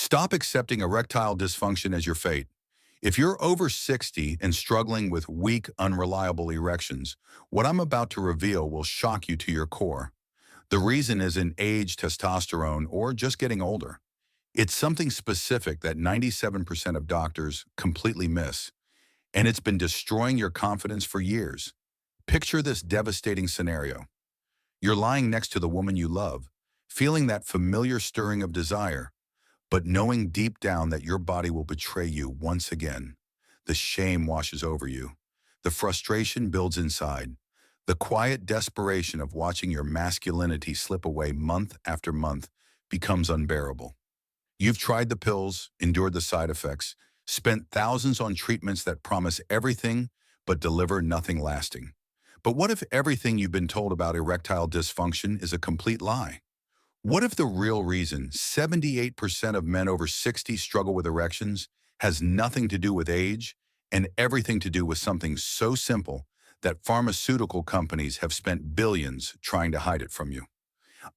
Stop accepting erectile dysfunction as your fate. If you're over 60 and struggling with weak, unreliable erections, what I'm about to reveal will shock you to your core. The reason isn't age, testosterone, or just getting older. It's something specific that 97% of doctors completely miss, and it's been destroying your confidence for years. Picture this devastating scenario. You're lying next to the woman you love, feeling that familiar stirring of desire, but knowing deep down that your body will betray you once again. The shame washes over you. The frustration builds inside. The quiet desperation of watching your masculinity slip away month after month becomes unbearable. You've tried the pills, endured the side effects, spent thousands on treatments that promise everything but deliver nothing lasting. But what if everything you've been told about erectile dysfunction is a complete lie? What if the real reason 78% of men over 60 struggle with erections has nothing to do with age and everything to do with something so simple that pharmaceutical companies have spent billions trying to hide it from you?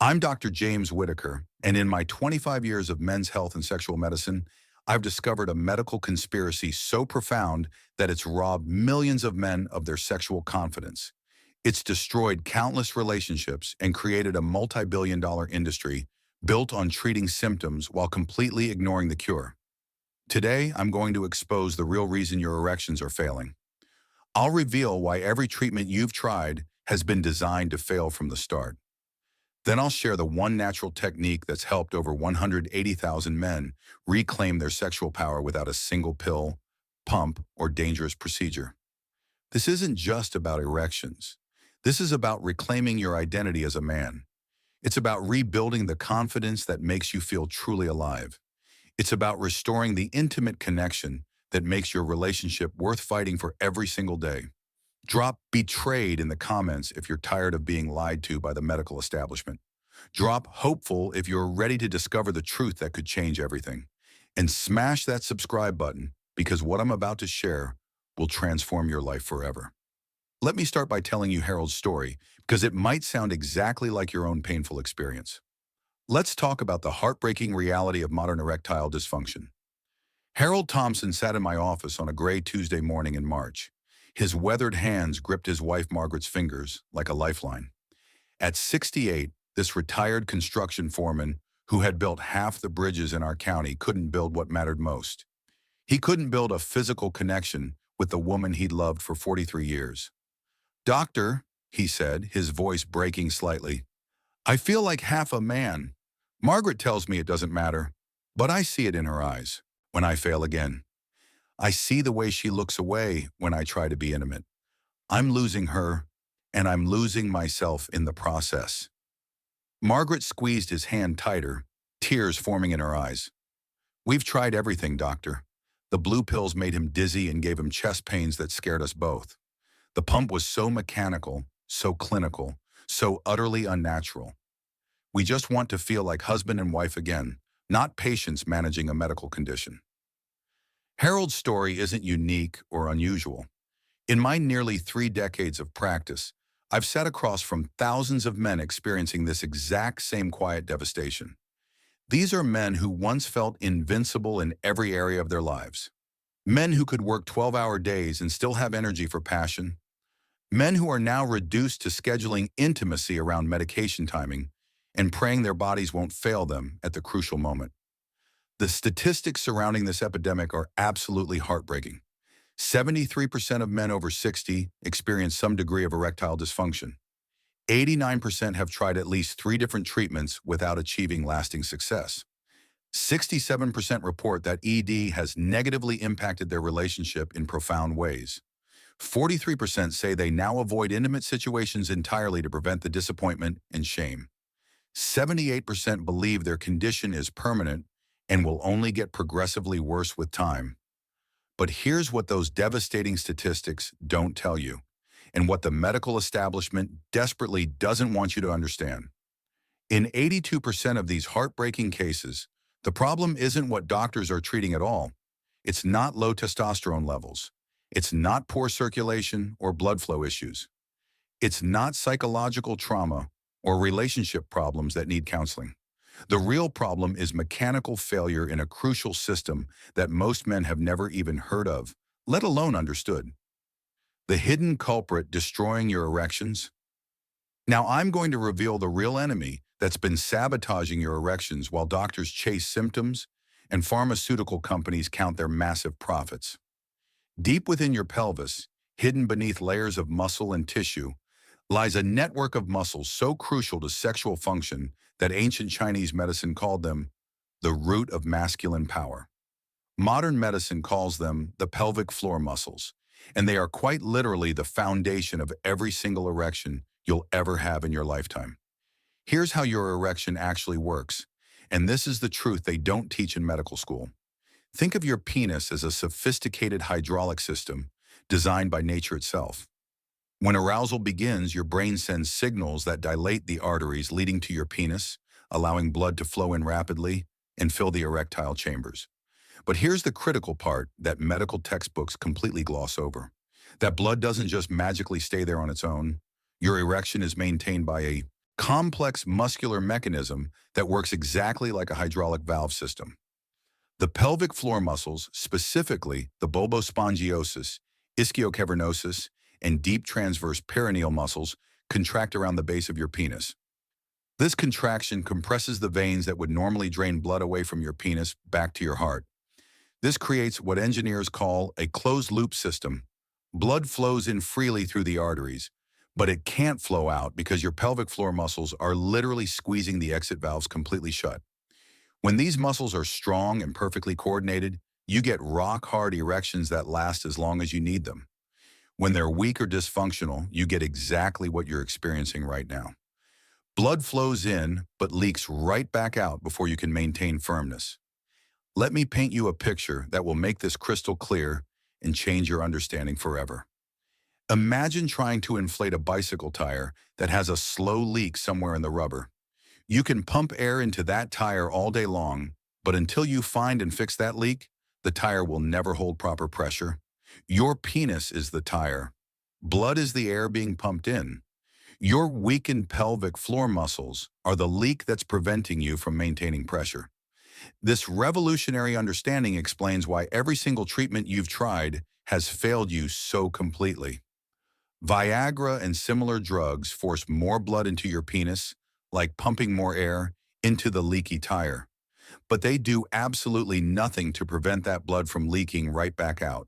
I'm Dr. James Whitaker, and in my 25 years of men's health and sexual medicine, I've discovered a medical conspiracy so profound that it's robbed millions of men of their sexual confidence. It's destroyed countless relationships and created a multi-billion-dollar industry built on treating symptoms while completely ignoring the cure. Today, I'm going to expose the real reason your erections are failing. I'll reveal why every treatment you've tried has been designed to fail from the start. Then I'll share the one natural technique that's helped over 180,000 men reclaim their sexual power without a single pill, pump, or dangerous procedure. This isn't just about erections. This is about reclaiming your identity as a man. It's about rebuilding the confidence that makes you feel truly alive. It's about restoring the intimate connection that makes your relationship worth fighting for every single day. Drop betrayed in the comments if you're tired of being lied to by the medical establishment. Drop hopeful if you're ready to discover the truth that could change everything. And smash that subscribe button because what I'm about to share will transform your life forever. Let me start by telling you Harold's story because it might sound exactly like your own painful experience. Let's talk about the heartbreaking reality of modern erectile dysfunction. Harold Thompson sat in my office on a gray Tuesday morning in March. His weathered hands gripped his wife Margaret's fingers like a lifeline. At 68, this retired construction foreman who had built half the bridges in our county couldn't build what mattered most. He couldn't build a physical connection with the woman he'd loved for 43 years. "Doctor," he said, his voice breaking slightly, "I feel like half a man. Margaret tells me it doesn't matter, but I see it in her eyes when I fail again. I see the way she looks away when I try to be intimate. I'm losing her, and I'm losing myself in the process." Margaret squeezed his hand tighter, tears forming in her eyes. "We've tried everything, doctor. The blue pills made him dizzy and gave him chest pains that scared us both. The pump was so mechanical, so clinical, so utterly unnatural. We just want to feel like husband and wife again, not patients managing a medical condition." Harold's story isn't unique or unusual. In my nearly 3 decades of practice, I've sat across from thousands of men experiencing this exact same quiet devastation. These are men who once felt invincible in every area of their lives. Men who could work 12-hour days and still have energy for passion. Men who are now reduced to scheduling intimacy around medication timing and praying their bodies won't fail them at the crucial moment. The statistics surrounding this epidemic are absolutely heartbreaking. 73% of men over 60 experience some degree of erectile dysfunction. 89% have tried at least 3 different treatments without achieving lasting success. 67% report that ED has negatively impacted their relationship in profound ways. 43% say they now avoid intimate situations entirely to prevent the disappointment and shame. 78% believe their condition is permanent and will only get progressively worse with time. But here's what those devastating statistics don't tell you, and what the medical establishment desperately doesn't want you to understand. In 82% of these heartbreaking cases, the problem isn't what doctors are treating at all. It's not low testosterone levels. It's not poor circulation or blood flow issues. It's not psychological trauma or relationship problems that need counseling. The real problem is mechanical failure in a crucial system that most men have never even heard of, let alone understood. The hidden culprit destroying your erections? Now I'm going to reveal the real enemy that's been sabotaging your erections while doctors chase symptoms and pharmaceutical companies count their massive profits. Deep within your pelvis, hidden beneath layers of muscle and tissue, lies a network of muscles so crucial to sexual function that ancient Chinese medicine called them the root of masculine power. Modern medicine calls them the pelvic floor muscles, and they are quite literally the foundation of every single erection you'll ever have in your lifetime. Here's how your erection actually works, and this is the truth they don't teach in medical school. Think of your penis as a sophisticated hydraulic system designed by nature itself. When arousal begins, your brain sends signals that dilate the arteries leading to your penis, allowing blood to flow in rapidly and fill the erectile chambers. But here's the critical part that medical textbooks completely gloss over. That blood doesn't just magically stay there on its own. Your erection is maintained by a complex muscular mechanism that works exactly like a hydraulic valve system. The pelvic floor muscles, specifically the bulbospongiosus, ischiocavernosus, and deep transverse perineal muscles, contract around the base of your penis. This contraction compresses the veins that would normally drain blood away from your penis back to your heart. This creates what engineers call a closed-loop system. Blood flows in freely through the arteries, but it can't flow out because your pelvic floor muscles are literally squeezing the exit valves completely shut. When these muscles are strong and perfectly coordinated, you get rock-hard erections that last as long as you need them. When they're weak or dysfunctional, you get exactly what you're experiencing right now. Blood flows in, but leaks right back out before you can maintain firmness. Let me paint you a picture that will make this crystal clear and change your understanding forever. Imagine trying to inflate a bicycle tire that has a slow leak somewhere in the rubber. You can pump air into that tire all day long, but until you find and fix that leak, the tire will never hold proper pressure. Your penis is the tire. Blood is the air being pumped in. Your weakened pelvic floor muscles are the leak that's preventing you from maintaining pressure. This revolutionary understanding explains why every single treatment you've tried has failed you so completely. Viagra and similar drugs force more blood into your penis, like pumping more air into the leaky tire. But they do absolutely nothing to prevent that blood from leaking right back out.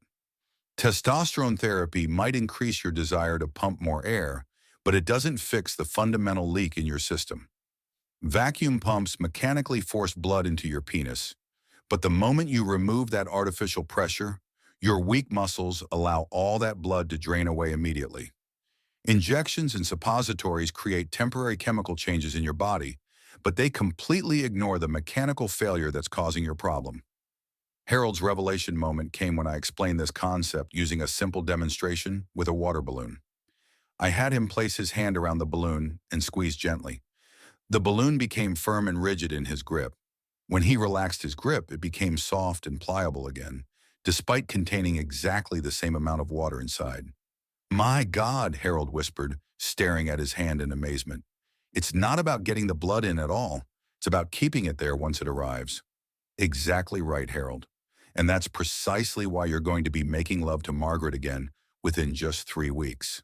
Testosterone therapy might increase your desire to pump more air, but it doesn't fix the fundamental leak in your system. Vacuum pumps mechanically force blood into your penis, but the moment you remove that artificial pressure, your weak muscles allow all that blood to drain away immediately. Injections and suppositories create temporary chemical changes in your body, but they completely ignore the mechanical failure that's causing your problem. Harold's revelation moment came when I explained this concept using a simple demonstration with a water balloon. I had him place his hand around the balloon and squeeze gently. The balloon became firm and rigid in his grip. When he relaxed his grip, it became soft and pliable again, despite containing exactly the same amount of water inside. "My God," Harold whispered, staring at his hand in amazement. "It's not about getting the blood in at all. It's about keeping it there once it arrives." Exactly right, Harold. And that's precisely why you're going to be making love to Margaret again within just 3 weeks.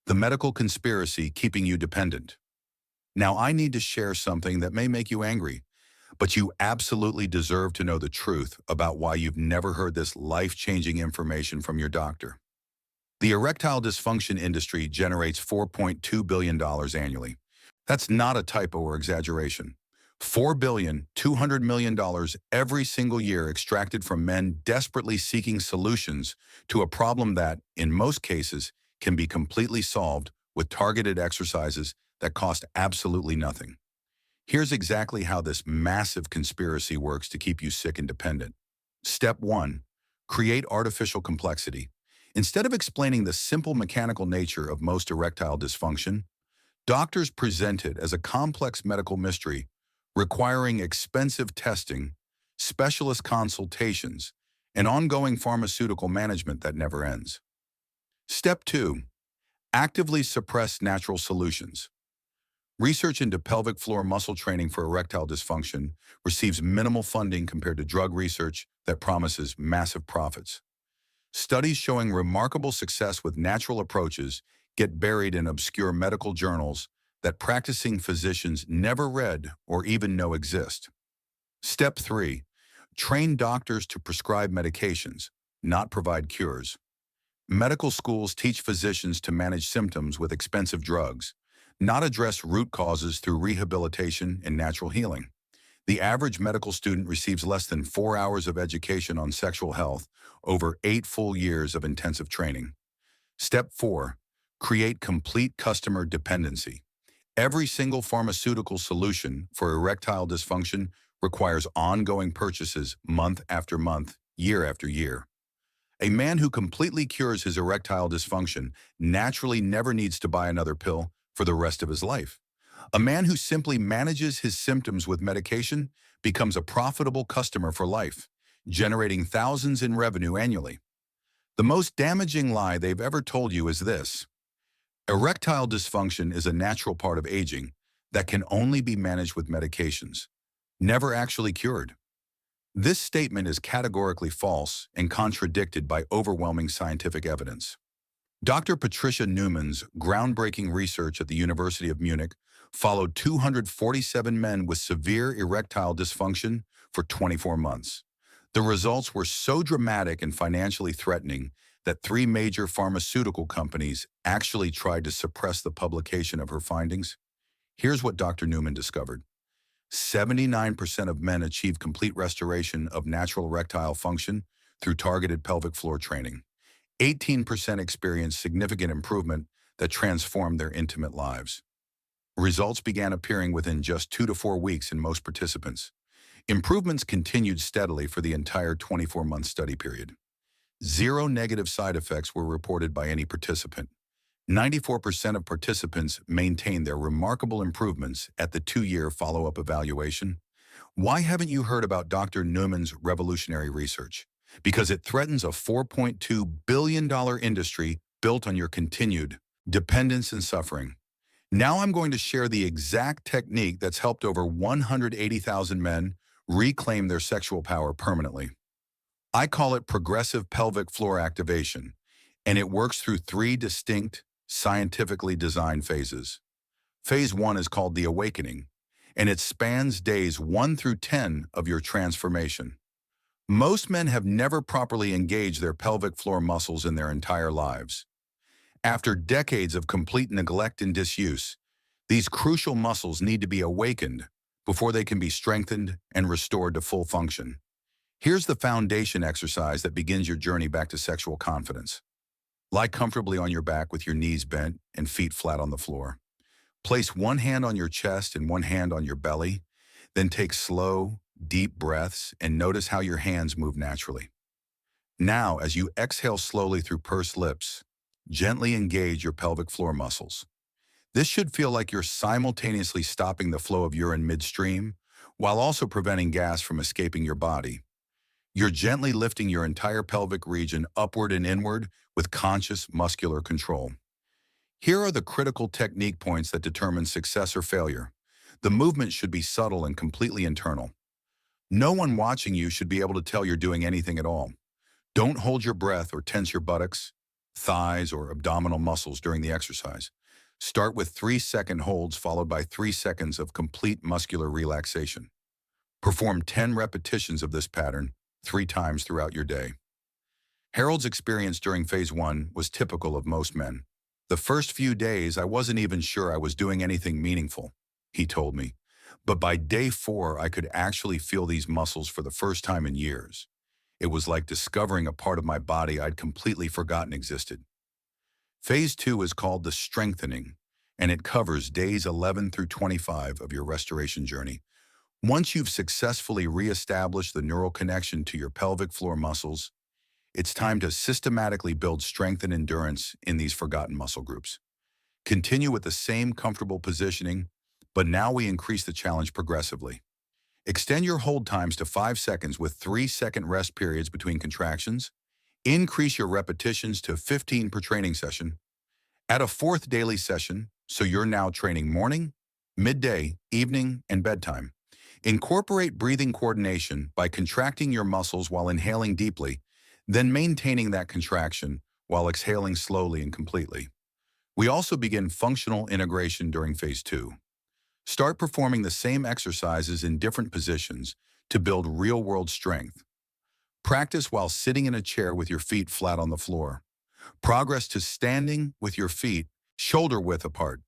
The medical conspiracy keeping you dependent. Now, I need to share something that may make you angry, but you absolutely deserve to know the truth about why you've never heard this life-changing information from your doctor. The erectile dysfunction industry generates $4.2 billion annually. That's not a typo or exaggeration. $4.2 billion every single year extracted from men desperately seeking solutions to a problem that, in most cases, can be completely solved with targeted exercises that cost absolutely nothing. Here's exactly how this massive conspiracy works to keep you sick and dependent. Step 1. Create artificial complexity. Instead of explaining the simple mechanical nature of most erectile dysfunction, doctors present it as a complex medical mystery requiring expensive testing, specialist consultations, and ongoing pharmaceutical management that never ends. Step 2. Actively suppress natural solutions. Research into pelvic floor muscle training for erectile dysfunction receives minimal funding compared to drug research that promises massive profits. Studies showing remarkable success with natural approaches get buried in obscure medical journals that practicing physicians never read or even know exist. Step 3. Train doctors to prescribe medications, not provide cures. Medical schools teach physicians to manage symptoms with expensive drugs, not address root causes through rehabilitation and natural healing. The average medical student receives less than 4 hours of education on sexual health over 8 full years of intensive training. Step 4. Create complete customer dependency. Every single pharmaceutical solution for erectile dysfunction requires ongoing purchases month after month, year after year. A man who completely cures his erectile dysfunction naturally never needs to buy another pill for the rest of his life. A man who simply manages his symptoms with medication becomes a profitable customer for life, generating thousands in revenue annually. The most damaging lie they've ever told you is this: erectile dysfunction is a natural part of aging that can only be managed with medications, never actually cured. This statement is categorically false and contradicted by overwhelming scientific evidence. Dr. Patricia Newman's groundbreaking research at the University of Munich followed 247 men with severe erectile dysfunction for 24 months. The results were so dramatic and financially threatening that 3 major pharmaceutical companies actually tried to suppress the publication of her findings. Here's what Dr. Newman discovered. 79% of men achieve complete restoration of natural erectile function through targeted pelvic floor training. 18% experience significant improvement that transformed their intimate lives. Results began appearing within just 2 to 4 weeks in most participants. Improvements continued steadily for the entire 24-month study period. 0 negative side effects were reported by any participant. 94% of participants maintained their remarkable improvements at the 2-year follow-up evaluation. Why haven't you heard about Dr. Newman's revolutionary research? Because it threatens a $4.2 billion industry built on your continued dependence and suffering. Now I'm going to share the exact technique that's helped over 180,000 men reclaim their sexual power permanently. I call it progressive pelvic floor activation, and it works through 3 distinct, scientifically designed phases. Phase 1 is called the awakening, and it spans days 1 through 10 of your transformation. Most men have never properly engaged their pelvic floor muscles in their entire lives. After decades of complete neglect and disuse, these crucial muscles need to be awakened before they can be strengthened and restored to full function. Here's the foundation exercise that begins your journey back to sexual confidence. Lie comfortably on your back with your knees bent and feet flat on the floor. Place one hand on your chest and one hand on your belly, then take slow, deep breaths and notice how your hands move naturally. Now, as you exhale slowly through pursed lips, gently engage your pelvic floor muscles. This should feel like you're simultaneously stopping the flow of urine midstream while also preventing gas from escaping your body. You're gently lifting your entire pelvic region upward and inward with conscious muscular control. Here are the critical technique points that determine success or failure. The movement should be subtle and completely internal. No one watching you should be able to tell you're doing anything at all. Don't hold your breath or tense your buttocks, thighs, or abdominal muscles during the exercise. Start with 3-second holds followed by 3 seconds of complete muscular relaxation. Perform 10 repetitions of this pattern 3 times throughout your day. Harold's experience during phase 1 was typical of most men. The first few days, I wasn't even sure I was doing anything meaningful, he told me. But by day 4, I could actually feel these muscles for the first time in years. It was like discovering a part of my body I'd completely forgotten existed. Phase 2 is called the strengthening, and it covers days 11 through 25 of your restoration journey. Once you've successfully reestablished the neural connection to your pelvic floor muscles, it's time to systematically build strength and endurance in these forgotten muscle groups. Continue with the same comfortable positioning, but now we increase the challenge progressively. Extend your hold times to 5 seconds with 3-second rest periods between contractions. Increase your repetitions to 15 per training session. Add a 4th daily session, so you're now training morning, midday, evening, and bedtime. Incorporate breathing coordination by contracting your muscles while inhaling deeply, then maintaining that contraction while exhaling slowly and completely. We also begin functional integration during phase 2. Start performing the same exercises in different positions to build real-world strength. Practice while sitting in a chair with your feet flat on the floor. Progress to standing with your feet shoulder width apart.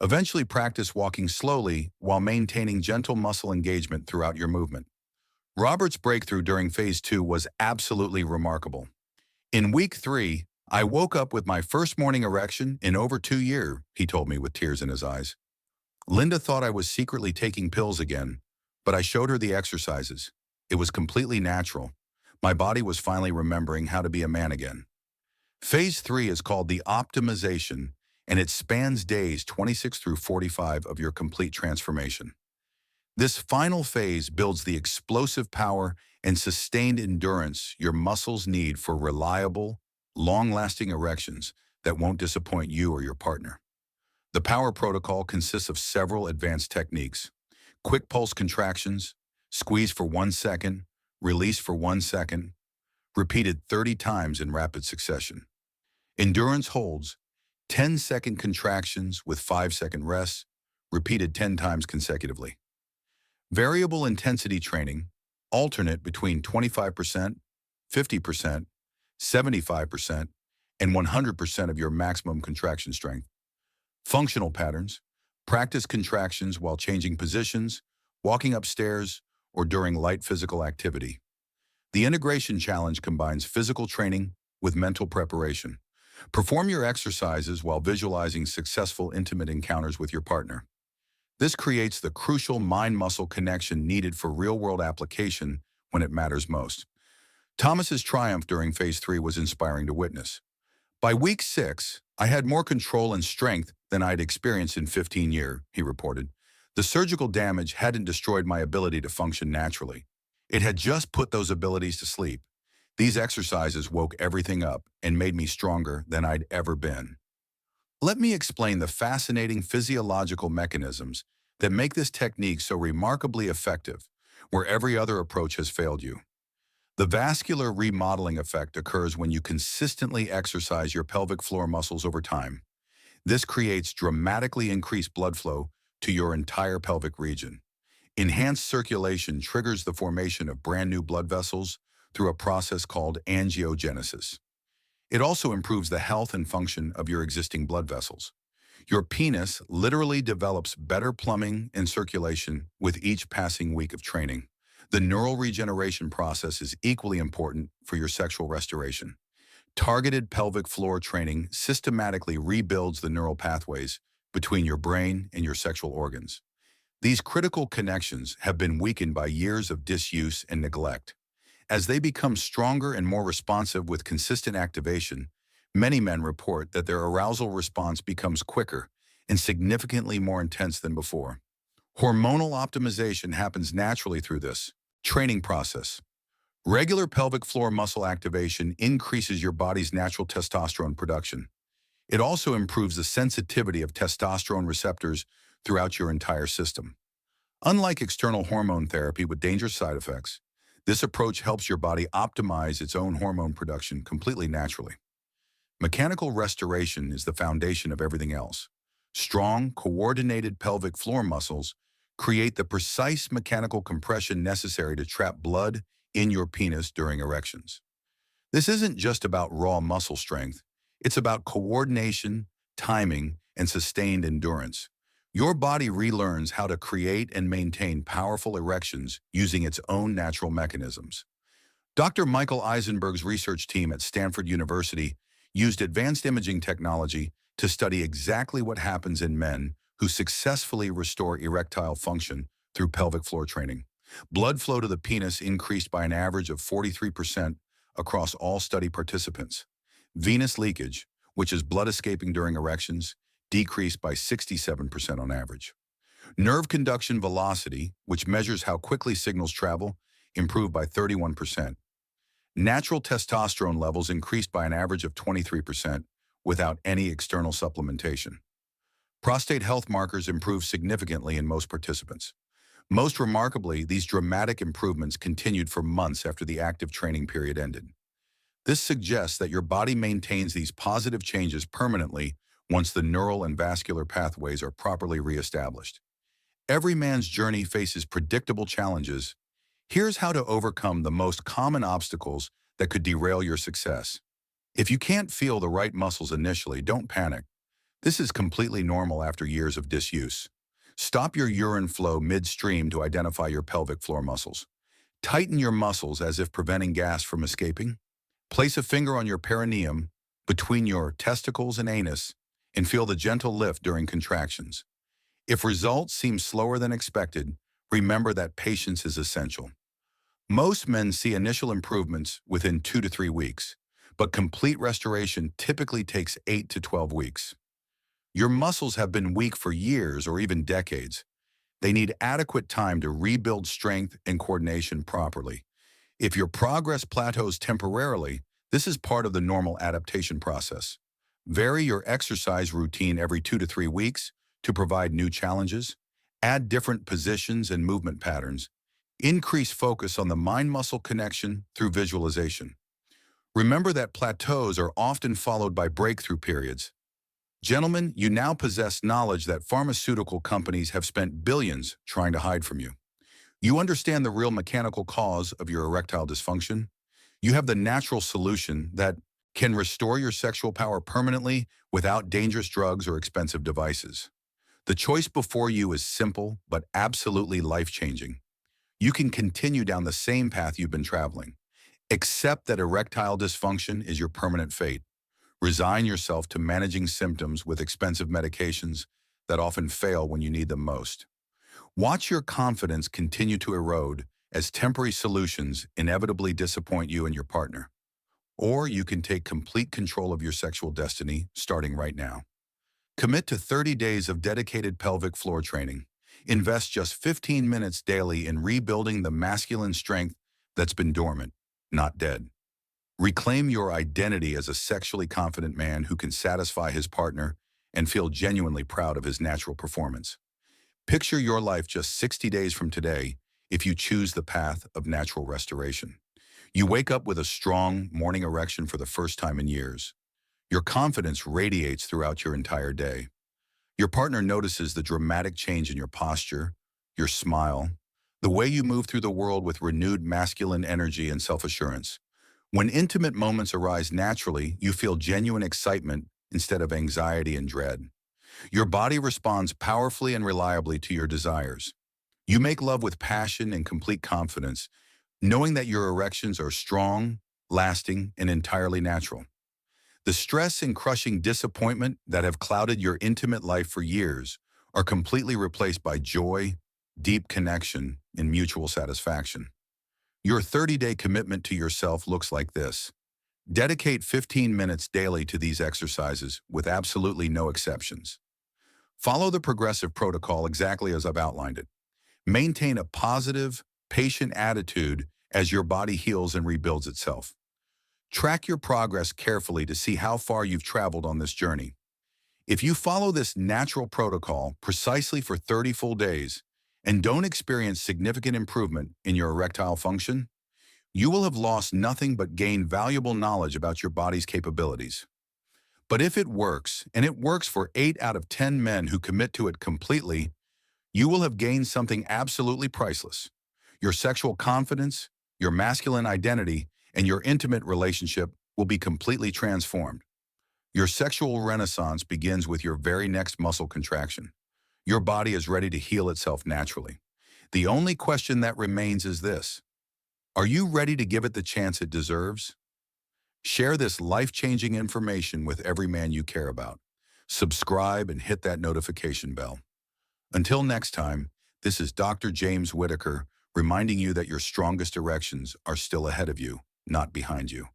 Eventually practice walking slowly while maintaining gentle muscle engagement throughout your movement. Robert's breakthrough during phase 2 was absolutely remarkable. In week 3, I woke up with my first morning erection in over 2 years, he told me with tears in his eyes. Linda thought I was secretly taking pills again, but I showed her the exercises. It was completely natural. My body was finally remembering how to be a man again. Phase 3 is called the optimization, and it spans days 26 through 45 of your complete transformation. This final phase builds the explosive power and sustained endurance your muscles need for reliable, long-lasting erections that won't disappoint you or your partner. The power protocol consists of several advanced techniques: quick pulse contractions, squeeze for 1 second, release for 1 second, repeated 30 times in rapid succession. Endurance holds, 10-second contractions with 5-second rests, repeated 10 times consecutively. Variable intensity training, alternate between 25%, 50%, 75%, and 100% of your maximum contraction strength. Functional patterns, practice contractions while changing positions, walking upstairs, or during light physical activity. The integration challenge combines physical training with mental preparation. Perform your exercises while visualizing successful intimate encounters with your partner. This creates the crucial mind-muscle connection needed for real-world application when it matters most. Thomas's triumph during phase 3 was inspiring to witness. By week 6, I had more control and strength than I'd experienced in 15 years, he reported. The surgical damage hadn't destroyed my ability to function naturally. It had just put those abilities to sleep. These exercises woke everything up and made me stronger than I'd ever been. Let me explain the fascinating physiological mechanisms that make this technique so remarkably effective, where every other approach has failed you. The vascular remodeling effect occurs when you consistently exercise your pelvic floor muscles over time. This creates dramatically increased blood flow to your entire pelvic region. Enhanced circulation triggers the formation of brand new blood vessels through a process called angiogenesis. It also improves the health and function of your existing blood vessels. Your penis literally develops better plumbing and circulation with each passing week of training. The neural regeneration process is equally important for your sexual restoration. Targeted pelvic floor training systematically rebuilds the neural pathways between your brain and your sexual organs. These critical connections have been weakened by years of disuse and neglect. As they become stronger and more responsive with consistent activation, many men report that their arousal response becomes quicker and significantly more intense than before. Hormonal optimization happens naturally through this training process. Regular pelvic floor muscle activation increases your body's natural testosterone production. It also improves the sensitivity of testosterone receptors throughout your entire system. Unlike external hormone therapy with dangerous side effects, this approach helps your body optimize its own hormone production completely naturally. Mechanical restoration is the foundation of everything else. Strong, coordinated pelvic floor muscles create the precise mechanical compression necessary to trap blood in your penis during erections. This isn't just about raw muscle strength. It's about coordination, timing, and sustained endurance. Your body relearns how to create and maintain powerful erections using its own natural mechanisms. Dr. Michael Eisenberg's research team at Stanford University used advanced imaging technology to study exactly what happens in men who successfully restore erectile function through pelvic floor training. Blood flow to the penis increased by an average of 43% across all study participants. Venous leakage, which is blood escaping during erections, decreased by 67% on average. Nerve conduction velocity, which measures how quickly signals travel, improved by 31%. Natural testosterone levels increased by an average of 23% without any external supplementation. Prostate health markers improved significantly in most participants. Most remarkably, these dramatic improvements continued for months after the active training period ended. This suggests that your body maintains these positive changes permanently once the neural and vascular pathways are properly reestablished. Every man's journey faces predictable challenges. Here's how to overcome the most common obstacles that could derail your success. If you can't feel the right muscles initially, don't panic. This is completely normal after years of disuse. Stop your urine flow midstream to identify your pelvic floor muscles. Tighten your muscles as if preventing gas from escaping. Place a finger on your perineum between your testicles and anus and feel the gentle lift during contractions. If results seem slower than expected, remember that patience is essential. Most men see initial improvements within 2 to 3 weeks, but complete restoration typically takes 8 to 12 weeks. Your muscles have been weak for years or even decades. They need adequate time to rebuild strength and coordination properly. If your progress plateaus temporarily, this is part of the normal adaptation process. Vary your exercise routine every 2 to 3 weeks to provide new challenges. Add different positions and movement patterns. Increase focus on the mind-muscle connection through visualization. Remember that plateaus are often followed by breakthrough periods. Gentlemen, you now possess knowledge that pharmaceutical companies have spent billions trying to hide from you. You understand the real mechanical cause of your erectile dysfunction. You have the natural solution that can restore your sexual power permanently without dangerous drugs or expensive devices. The choice before you is simple but absolutely life-changing. You can continue down the same path you've been traveling. Accept that erectile dysfunction is your permanent fate. Resign yourself to managing symptoms with expensive medications that often fail when you need them most. Watch your confidence continue to erode as temporary solutions inevitably disappoint you and your partner. Or you can take complete control of your sexual destiny starting right now. Commit to 30 days of dedicated pelvic floor training. Invest just 15 minutes daily in rebuilding the masculine strength that's been dormant, not dead. Reclaim your identity as a sexually confident man who can satisfy his partner and feel genuinely proud of his natural performance. Picture your life just 60 days from today if you choose the path of natural restoration. You wake up with a strong morning erection for the first time in years. Your confidence radiates throughout your entire day. Your partner notices the dramatic change in your posture, your smile, the way you move through the world with renewed masculine energy and self-assurance. When intimate moments arise naturally, you feel genuine excitement instead of anxiety and dread. Your body responds powerfully and reliably to your desires. You make love with passion and complete confidence, knowing that your erections are strong, lasting, and entirely natural. The stress and crushing disappointment that have clouded your intimate life for years are completely replaced by joy, deep connection, and mutual satisfaction. Your 30-day commitment to yourself looks like this. Dedicate 15 minutes daily to these exercises with absolutely no exceptions. Follow the progressive protocol exactly as I've outlined it. Maintain a positive, patient attitude as your body heals and rebuilds itself. Track your progress carefully to see how far you've traveled on this journey. If you follow this natural protocol precisely for 30 full days and don't experience significant improvement in your erectile function, you will have lost nothing but gained valuable knowledge about your body's capabilities. But if it works, and it works for 8 out of 10 men who commit to it completely, you will have gained something absolutely priceless. Your sexual confidence, your masculine identity, and your intimate relationship will be completely transformed. Your sexual renaissance begins with your very next muscle contraction. Your body is ready to heal itself naturally. The only question that remains is this: are you ready to give it the chance it deserves? Share this life-changing information with every man you care about. Subscribe and hit that notification bell. Until next time, this is Dr. James Whitaker reminding you that your strongest erections are still ahead of you, not behind you.